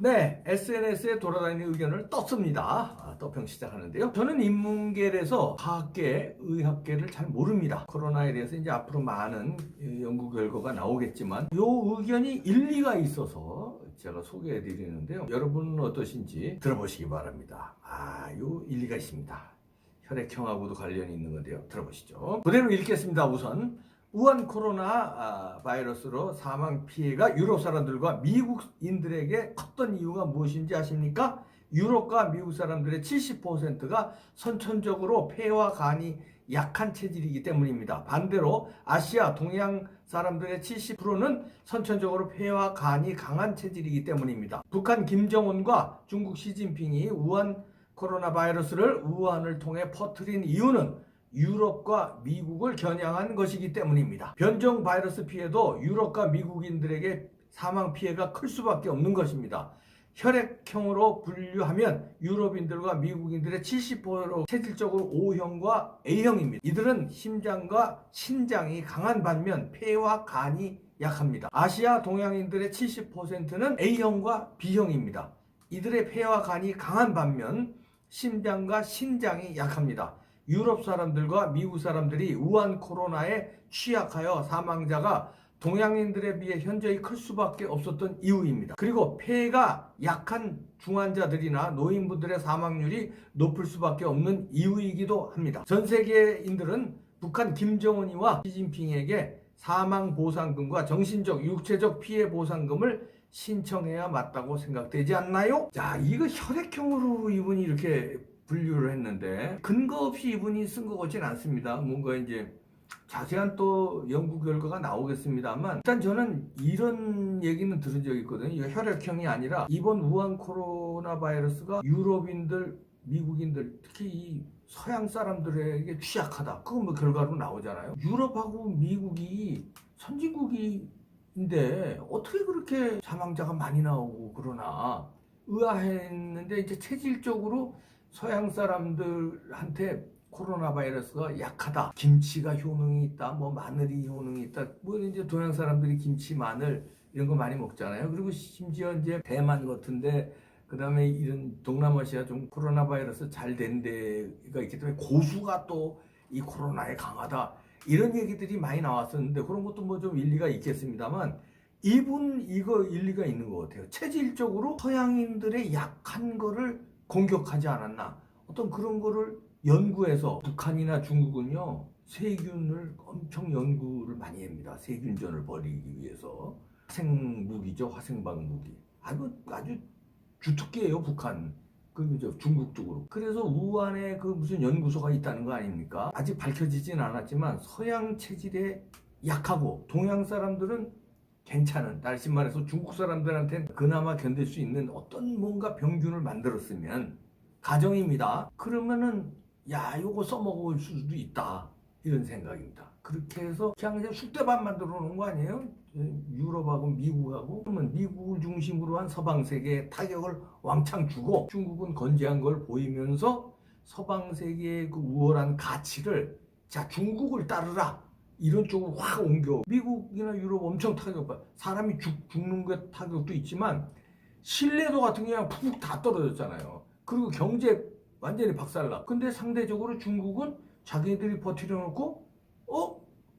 네, SNS에 돌아다니는 의견을 떴습니다. 떠평 시작하는데요. 저는 인문계에서 과학계, 의학계를 잘 모릅니다. 코로나에 대해서 이제 앞으로 많은 연구 결과가 나오겠지만 이 의견이 일리가 있어서 제가 소개해 드리는데요. 여러분은 어떠신지 들어보시기 바랍니다. 요 일리가 있습니다. 혈액형하고도 관련이 있는 건데요. 들어보시죠. 그대로 읽겠습니다. 우선 우한 코로나 바이러스로 사망 피해가 유럽 사람들과 미국인들에게 컸던 이유가 무엇인지 아십니까? 유럽과 미국 사람들의 70%가 선천적으로 폐와 간이 약한 체질이기 때문입니다. 반대로 아시아, 동양 사람들의 70%는 선천적으로 폐와 간이 강한 체질이기 때문입니다. 북한 김정은과 중국 시진핑이 우한 코로나 바이러스를 우한을 통해 퍼뜨린 이유는 유럽과 미국을 겨냥한 것이기 때문입니다. 변종 바이러스 피해도 유럽과 미국인들에게 사망 피해가 클 수밖에 없는 것입니다. 혈액형으로 분류하면 유럽인들과 미국인들의 70% 체질적으로 O형과 A형입니다. 이들은 심장과 신장이 강한 반면 폐와 간이 약합니다. 아시아 동양인들의 70%는 A형과 B형입니다. 이들의 폐와 간이 강한 반면 심장과 신장이 약합니다. 유럽 사람들과 미국 사람들이 우한 코로나에 취약하여 사망자가 동양인들에 비해 현저히 클 수밖에 없었던 이유입니다. 그리고 폐가 약한 중환자들이나 노인분들의 사망률이 높을 수밖에 없는 이유이기도 합니다. 전 세계인들은 북한 김정은이와 시진핑에게 사망보상금과 정신적, 육체적 피해 보상금을 신청해야 맞다고 생각되지 않나요? 자, 이거 혈액형으로 이분이 이렇게 분류를 했는데 근거 없이 이분이 쓴 것 같진 않습니다. 뭔가 이제 자세한 또 연구 결과가 나오겠습니다만 일단 저는 이런 얘기는 들은 적이 있거든요. 이거 혈액형이 아니라 이번 우한 코로나 바이러스가 유럽인들, 미국인들, 특히 이 서양 사람들에게 취약하다. 그건 뭐 결과로 나오잖아요. 유럽하고 미국이 선진국인데 어떻게 그렇게 사망자가 많이 나오고 그러나 의아했는데 이제 체질적으로 서양 사람들한테 코로나 바이러스가 약하다. 김치가 효능이 있다. 뭐 마늘이 효능이 있다. 뭐 이제 동양 사람들이 김치, 마늘 이런 거 많이 먹잖아요. 그리고 심지어 이제 대만 같은데 그다음에 이런 동남아시아 좀 코로나 바이러스 잘 된 데가 있기 때문에 고수가 또 이 코로나에 강하다. 이런 얘기들이 많이 나왔었는데 그런 것도 뭐 좀 일리가 있겠습니다만 이분 이거 일리가 있는 것 같아요. 체질적으로 서양인들의 약한 거를 공격하지 않았나. 어떤 그런 거를 연구해서 북한이나 중국은요. 세균을 엄청 연구를 많이 합니다. 세균전을 벌이기 위해서. 화생무기죠. 화생방 무기. 아주 주특기예요. 북한. 그죠. 중국도 그렇고. 그래서 우한에 그 무슨 연구소가 있다는 거 아닙니까? 아직 밝혀지진 않았지만 서양 체질에 약하고 동양 사람들은 괜찮은, 다시 말해서 중국 사람들한테는 그나마 견딜 수 있는 어떤 뭔가 병균을 만들었으면 가정입니다. 그러면은 요거 써먹을 수도 있다 이런 생각입니다. 그렇게 해서 그냥 이제 쑥대밭 만들어 놓은 거 아니에요? 유럽하고 미국하고. 그러면 미국을 중심으로 한 서방 세계에 타격을 왕창 주고 중국은 건재한 걸 보이면서 서방 세계의 그 우월한 가치를 자 중국을 따르라 이런 쪽으로 확 옮겨. 미국이나 유럽 엄청 타격받아. 사람이 죽는 게 타격도 있지만 신뢰도 같은 게 그냥 푹 다 떨어졌잖아요. 그리고 경제 완전히 박살나. 근데 상대적으로 중국은 자기들이 버티려 놓고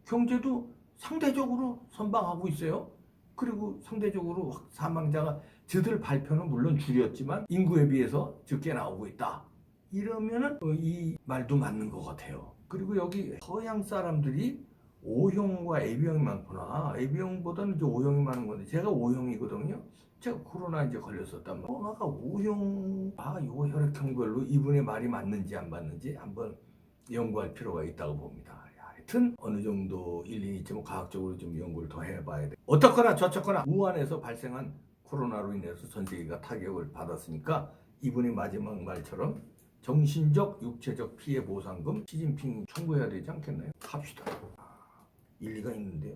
경제도 상대적으로 선방하고 있어요. 그리고 상대적으로 사망자가 저들 발표는 물론 줄였지만 인구에 비해서 적게 나오고 있다. 이러면은 이 말도 맞는 것 같아요. 그리고 여기 서양 사람들이 O형과 AB형이 많구나. AB형보다는 이제 O형이 많은 건데 제가 O형이거든요. 제가 코로나 이제 걸렸었단 말이에요. 코로나가 O형, 요 혈액형별로 이분의 말이 맞는지 안 맞는지 한번 연구할 필요가 있다고 봅니다. 하여튼 어느 정도 일리는 있지만 과학적으로 좀 연구를 더 해봐야 돼. 어떻거나 저쨌거나 우한에서 발생한 코로나로 인해서 전 세계가 타격을 받았으니까 이분의 마지막 말처럼 정신적, 육체적 피해 보상금 시진핑이 청구해야 되지 않겠나요? 합시다. 일리가 있는데요.